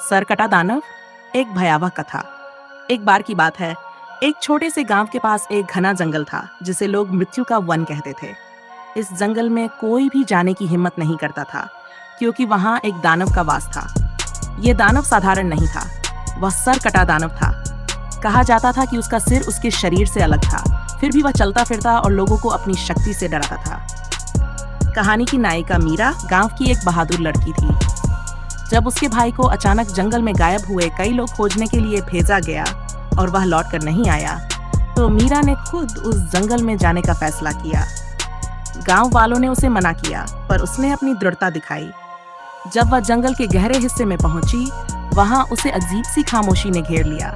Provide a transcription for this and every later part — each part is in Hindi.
सरकटा दानव एक भयावह कथा। एक बार की बात है, एक छोटे से गांव के पास एक घना जंगल था जिसे लोग मृत्यु का वन कहते थे। इस जंगल में कोई भी जाने की हिम्मत नहीं करता था क्योंकि वहां एक दानव का वास था। ये दानव साधारण नहीं था, वह सरकटा दानव था। कहा जाता था कि उसका सिर उसके शरीर से अलग था, फिर भी वह चलता फिरता और लोगों को अपनी शक्ति से डराता था। कहानी की नायिका मीरा गांव की एक बहादुर लड़की थी। जब उसके भाई को अचानक जंगल में गायब हुए कई लोग खोजने के लिए भेजा गया और वह लौटकर नहीं आया, तो मीरा ने खुद उस जंगल में जाने का फैसला किया। गांव वालों ने उसे मना किया, पर उसने अपनी दृढ़ता दिखाई। जब वह जंगल के गहरे हिस्से में पहुंची, वहां उसे अजीब सी खामोशी ने घेर लिया।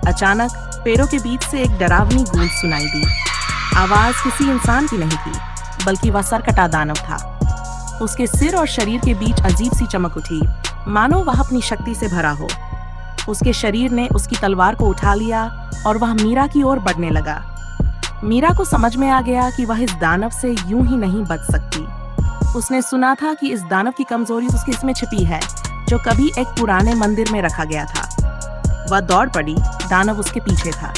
अचानक पेड़ों के बीच से एक डरावनी गूंज सुनाई दी। आवाज किसी इंसान की नहीं थी, बल्कि वह सरकटा दानव था। उसके सिर और शरीर के बीच अजीब सी चमक उठी, मानो वह अपनी शक्ति से भरा हो। उसके शरीर ने उसकी तलवार को उठा लिया और वह मीरा की ओर बढ़ने लगा। मीरा को समझ में आ गया कि वह इस दानव से यूं ही नहीं बच सकती। उसने सुना था कि इस दानव की कमजोरी उसके इसमें छिपी है, जो कभी एक पुराने मंदिर में रखा गया था। वह दौड़ पड़ी, दानव उसके पीछे था।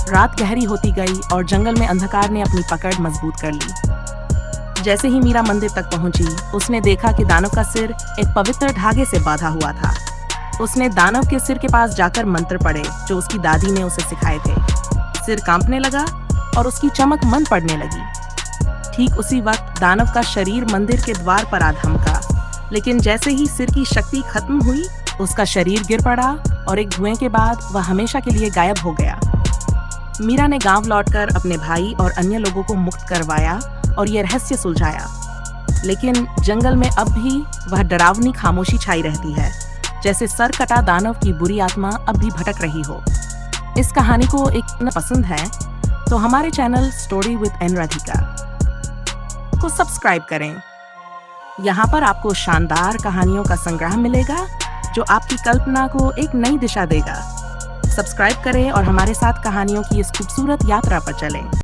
रात गहरी होती गई और जंगल में अंधकार ने अपनी पकड़ मजबूत कर ली। जैसे ही मीरा मंदिर तक पहुंची, उसने देखा कि दानव का सिर एक पवित्र धागे से बांधा हुआ था। उसने दानव के सिर के पास जाकर मंत्र पढ़े जो उसकी दादी ने उसे सिखाए थे। सिर कांपने लगा और उसकी चमक मंद पड़ने लगी। ठीक उसी वक्त दानव का शरीर मंदिर के द्वार पर आ धमका, लेकिन जैसे ही सिर की शक्ति खत्म हुई, उसका शरीर गिर पड़ा और एक धुएं के बाद वह हमेशा के लिए गायब हो गया। मीरा ने गांव लौटकर अपने भाई और अन्य लोगों को मुक्त करवाया और यह रहस्य सुलझाया। लेकिन जंगल में अब भी वह डरावनी खामोशी छाई रहती है, जैसे सरकटा दानव की बुरी आत्मा अब भी भटक रही हो। इस कहानी को एक पसंद है तो हमारे channel story with N Radhika को सब्सक्राइब करें। यहाँ पर आपको शानदार कहानियों का संग्रह मिलेगा जो आपकी कल्पना को एक नई दिशा देगा। सब्सक्राइब करें और हमारे साथ कहानियों की इस खूबसूरत यात्रा पर चलें।